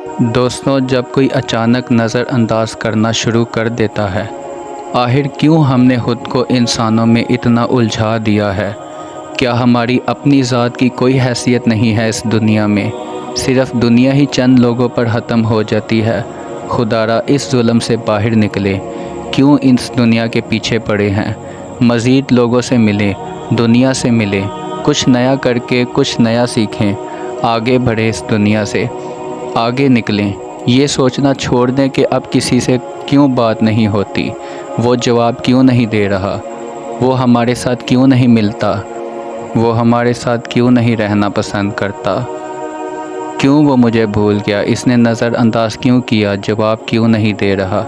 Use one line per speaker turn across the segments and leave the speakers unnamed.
دوستوں، جب کوئی اچانک نظر انداز کرنا شروع کر دیتا ہے، آخر کیوں ہم نے خود کو انسانوں میں اتنا الجھا دیا ہے؟ کیا ہماری اپنی ذات کی کوئی حیثیت نہیں ہے اس دنیا میں؟ صرف دنیا ہی چند لوگوں پر ختم ہو جاتی ہے۔ خدارا اس ظلم سے باہر نکلے، کیوں اس دنیا کے پیچھے پڑے ہیں؟ مزید لوگوں سے ملیں، دنیا سے ملیں، کچھ نیا کر کے کچھ نیا سیکھیں، آگے بڑھیں، اس دنیا سے آگے نکلیں۔ یہ سوچنا چھوڑ دیں کہ اب کسی سے کیوں بات نہیں ہوتی، وہ جواب کیوں نہیں دے رہا، وہ ہمارے ساتھ کیوں نہیں ملتا، وہ ہمارے ساتھ کیوں نہیں رہنا پسند کرتا، کیوں وہ مجھے بھول گیا، اس نے نظر انداز کیوں کیا، جواب کیوں نہیں دے رہا۔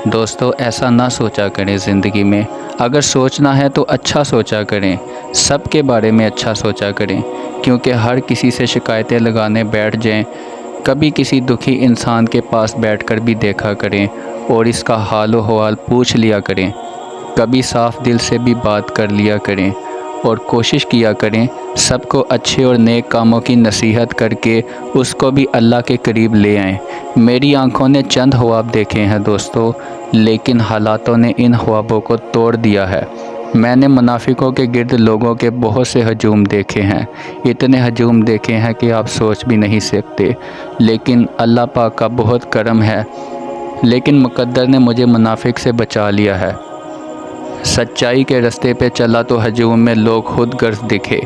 دوستو، ایسا نہ سوچا کریں زندگی میں۔ اگر سوچنا ہے تو اچھا سوچا کریں، سب کے بارے میں اچھا سوچا کریں، کیونکہ ہر کسی سے شکایتیں لگانے بیٹھ جائیں۔ کبھی کسی دکھی انسان کے پاس بیٹھ کر بھی دیکھا کریں اور اس کا حال و حوال پوچھ لیا کریں۔ کبھی صاف دل سے بھی بات کر لیا کریں اور کوشش کیا کریں سب کو اچھے اور نیک کاموں کی نصیحت کر کے اس کو بھی اللہ کے قریب لے آئیں۔ میری آنکھوں نے چند خواب دیکھے ہیں دوستو، لیکن حالاتوں نے ان خوابوں کو توڑ دیا ہے۔ میں نے منافقوں کے گرد لوگوں کے بہت سے ہجوم دیکھے ہیں، اتنے ہجوم دیکھے ہیں کہ آپ سوچ بھی نہیں سکتے، لیکن اللہ پاک کا بہت کرم ہے، لیکن مقدر نے مجھے منافق سے بچا لیا ہے۔ سچائی کے رستے پہ چلا تو ہجوم میں لوگ خود غرض دکھے،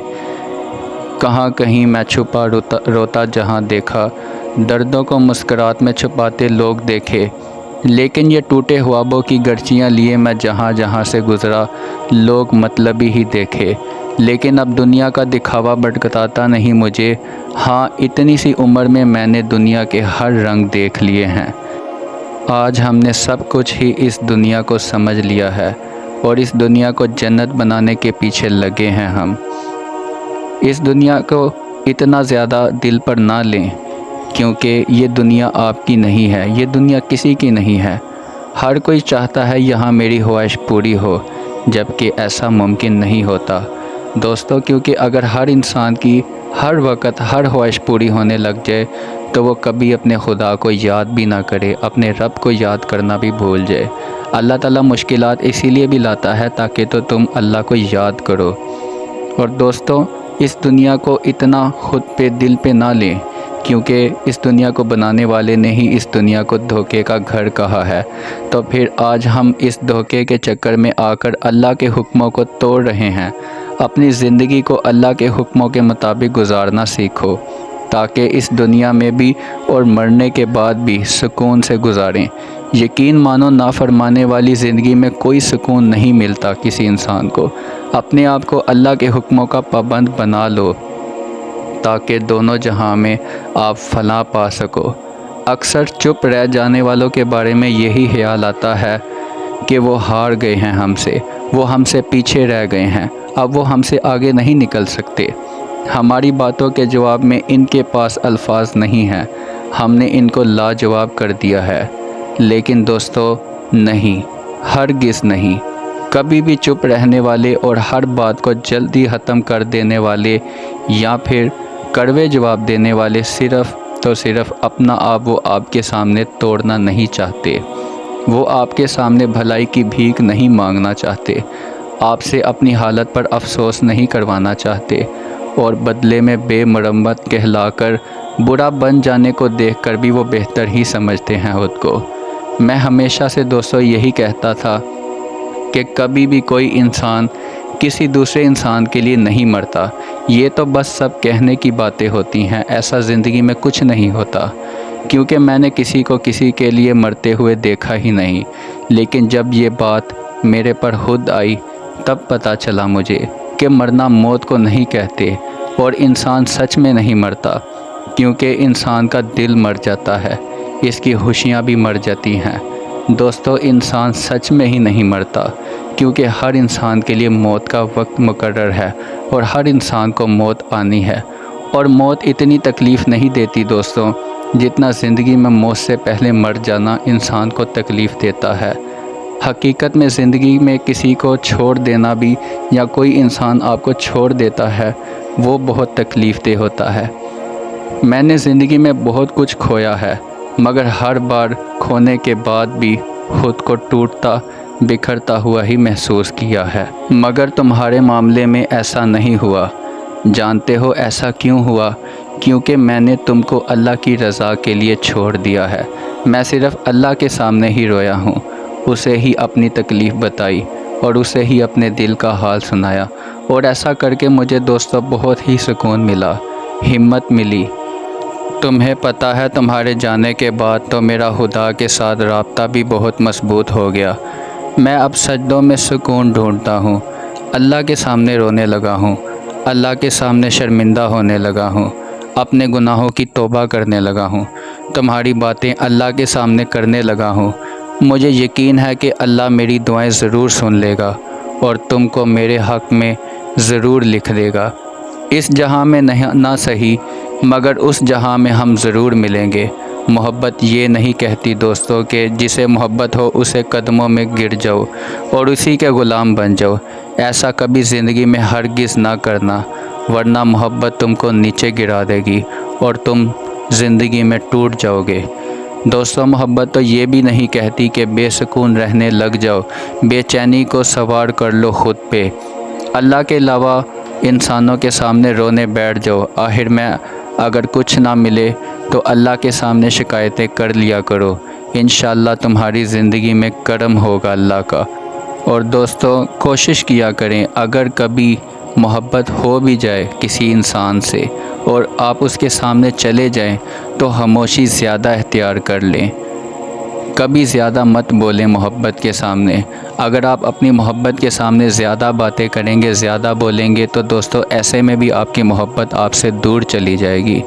کہاں کہیں میں چھپا روتا جہاں دیکھا، دردوں کو مسکرات میں چھپاتے لوگ دیکھے، لیکن یہ ٹوٹے خوابوں کی گرچیاں لیے میں جہاں جہاں سے گزرا، لوگ مطلبی ہی دیکھے، لیکن اب دنیا کا دکھاوا بھٹکاتا نہیں مجھے۔ ہاں، اتنی سی عمر میں میں نے دنیا کے ہر رنگ دیکھ لیے ہیں۔ آج ہم نے سب کچھ ہی اس دنیا کو سمجھ لیا ہے اور اس دنیا کو جنت بنانے کے پیچھے لگے ہیں ہم۔ اس دنیا کو اتنا زیادہ دل پر نہ لیں، کیونکہ یہ دنیا آپ کی نہیں ہے، یہ دنیا کسی کی نہیں ہے۔ ہر کوئی چاہتا ہے یہاں میری خواہش پوری ہو، جبکہ ایسا ممکن نہیں ہوتا دوستو، کیونکہ اگر ہر انسان کی ہر وقت ہر خواہش پوری ہونے لگ جائے تو وہ کبھی اپنے خدا کو یاد بھی نہ کرے، اپنے رب کو یاد کرنا بھی بھول جائے۔ اللہ تعالیٰ مشکلات اسی لیے بھی لاتا ہے تاکہ تو تم اللہ کو یاد کرو۔ اور دوستو، اس دنیا کو اتنا خود پہ دل پہ نہ لیں، کیونکہ اس دنیا کو بنانے والے نے ہی اس دنیا کو دھوکے کا گھر کہا ہے۔ تو پھر آج ہم اس دھوکے کے چکر میں آ کر اللہ کے حکموں کو توڑ رہے ہیں۔ اپنی زندگی کو اللہ کے حکموں کے مطابق گزارنا سیکھو، تاکہ اس دنیا میں بھی اور مرنے کے بعد بھی سکون سے گزاریں۔ یقین مانو، نافرمانے والی زندگی میں کوئی سکون نہیں ملتا کسی انسان کو۔ اپنے آپ کو اللہ کے حکموں کا پابند بنا لو، تاکہ دونوں جہاں میں آپ فلاح پا سکو۔ اکثر چپ رہ جانے والوں کے بارے میں یہی خیال آتا ہے کہ وہ ہار گئے ہیں ہم سے، وہ ہم سے پیچھے رہ گئے ہیں، اب وہ ہم سے آگے نہیں نکل سکتے۔ ہماری باتوں کے جواب میں ان کے پاس الفاظ نہیں ہیں، ہم نے ان کو لاجواب کر دیا ہے۔ لیکن دوستو، نہیں، ہرگز نہیں۔ کبھی بھی چپ رہنے والے اور ہر بات کو جلدی ختم کر دینے والے یا پھر کڑوے جواب دینے والے صرف تو صرف اپنا آپ وہ آپ کے سامنے توڑنا نہیں چاہتے، وہ آپ کے سامنے بھلائی کی بھیک نہیں مانگنا چاہتے، آپ سے اپنی حالت پر افسوس نہیں کروانا چاہتے، اور بدلے میں بے مرمت کہلا کر برا بن جانے کو دیکھ کر بھی وہ بہتر ہی سمجھتے ہیں خود کو۔ میں ہمیشہ سے دوستو یہی کہتا تھا کہ کبھی بھی کوئی انسان کسی دوسرے انسان کے لیے نہیں مرتا، یہ تو بس سب کہنے کی باتیں ہوتی ہیں، ایسا زندگی میں کچھ نہیں ہوتا، کیونکہ میں نے کسی کو کسی کے لیے مرتے ہوئے دیکھا ہی نہیں۔ لیکن جب یہ بات میرے پر خود آئی تب پتہ چلا مجھے کہ مرنا موت کو نہیں کہتے، اور انسان سچ میں نہیں مرتا، کیونکہ انسان کا دل مر جاتا ہے، اس کی خوشیاں بھی مر جاتی ہیں۔ دوستو، انسان سچ میں ہی نہیں مرتا، کیونکہ ہر انسان کے لیے موت کا وقت مقرر ہے اور ہر انسان کو موت آنی ہے، اور موت اتنی تکلیف نہیں دیتی دوستوں جتنا زندگی میں موت سے پہلے مر جانا انسان کو تکلیف دیتا ہے۔ حقیقت میں زندگی میں کسی کو چھوڑ دینا بھی، یا کوئی انسان آپ کو چھوڑ دیتا ہے، وہ بہت تکلیف دہ ہوتا ہے۔ میں نے زندگی میں بہت کچھ کھویا ہے، مگر ہر بار کھونے کے بعد بھی خود کو ٹوٹتا بکھرتا ہوا ہی محسوس کیا ہے۔ مگر تمہارے معاملے میں ایسا نہیں ہوا۔ جانتے ہو ایسا کیوں ہوا؟ کیونکہ میں نے تم کو اللہ کی رضا کے لیے چھوڑ دیا ہے۔ میں صرف اللہ کے سامنے ہی رویا ہوں، اسے ہی اپنی تکلیف بتائی اور اسے ہی اپنے دل کا حال سنایا، اور ایسا کر کے مجھے دوستو بہت ہی سکون ملا، ہمت ملی۔ تمہیں پتہ ہے تمہارے جانے کے بعد تو میرا خدا کے ساتھ رابطہ بھی بہت مضبوط ہو گیا۔ میں اب سجدوں میں سکون ڈھونڈتا ہوں، اللہ کے سامنے رونے لگا ہوں، اللہ کے سامنے شرمندہ ہونے لگا ہوں، اپنے گناہوں کی توبہ کرنے لگا ہوں، تمہاری باتیں اللہ کے سامنے کرنے لگا ہوں۔ مجھے یقین ہے کہ اللہ میری دعائیں ضرور سن لے گا اور تم کو میرے حق میں ضرور لکھ دے گا۔ اس جہاں میں نہ صحیح مگر اس جہاں میں ہم ضرور ملیں گے۔ محبت یہ نہیں کہتی دوستو کہ جسے محبت ہو اسے قدموں میں گر جاؤ اور اسی کے غلام بن جاؤ۔ ایسا کبھی زندگی میں ہرگز نہ کرنا، ورنہ محبت تم کو نیچے گرا دے گی اور تم زندگی میں ٹوٹ جاؤ گے۔ دوستو محبت تو یہ بھی نہیں کہتی کہ بے سکون رہنے لگ جاؤ، بے چینی کو سوار کر لو خود پہ، اللہ کے علاوہ انسانوں کے سامنے رونے بیٹھ جاؤ۔ آخر میں اگر کچھ نہ ملے تو اللہ کے سامنے شکایتیں کر لیا کرو، انشاءاللہ تمہاری زندگی میں کرم ہوگا اللہ کا۔ اور دوستو کوشش کیا کریں اگر کبھی محبت ہو بھی جائے کسی انسان سے اور آپ اس کے سامنے چلے جائیں تو خاموشی زیادہ اختیار کر لیں، کبھی زیادہ مت بولیں محبت کے سامنے۔ اگر آپ اپنی محبت کے سامنے زیادہ باتیں کریں گے، زیادہ بولیں گے تو دوستو ایسے میں بھی آپ کی محبت آپ سے دور چلی جائے گی۔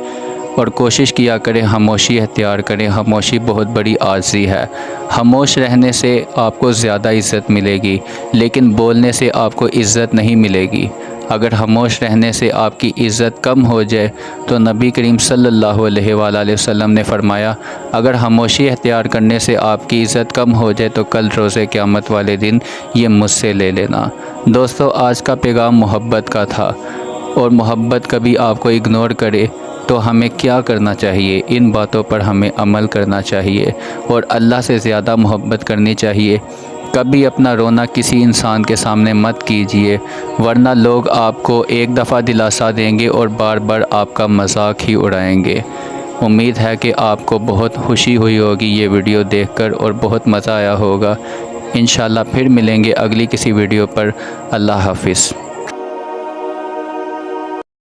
اور کوشش کیا کریں خاموشی اختیار کریں، خاموشی بہت بڑی عاجزی ہے۔ خاموش رہنے سے آپ کو زیادہ عزت ملے گی، لیکن بولنے سے آپ کو عزت نہیں ملے گی۔ اگر خاموش رہنے سے آپ کی عزت کم ہو جائے تو نبی کریم صلی اللہ علیہ وآلہ وسلم نے فرمایا، اگر خاموشی اختیار کرنے سے آپ کی عزت کم ہو جائے تو کل روز قیامت والے دن یہ مجھ سے لے لینا۔ دوستو آج کا پیغام محبت کا تھا، اور محبت کبھی آپ کو اگنور کرے تو ہمیں کیا کرنا چاہیے؟ ان باتوں پر ہمیں عمل کرنا چاہیے اور اللہ سے زیادہ محبت کرنی چاہیے۔ کبھی اپنا رونا کسی انسان کے سامنے مت کیجیے، ورنہ لوگ آپ کو ایک دفعہ دلاسا دیں گے اور بار بار آپ کا مذاق ہی اڑائیں گے۔ امید ہے کہ آپ کو بہت خوشی ہوئی ہوگی یہ ویڈیو دیکھ کر اور بہت مزہ آیا ہوگا۔ انشاءاللہ پھر ملیں گے اگلی کسی ویڈیو پر۔ اللہ حافظ۔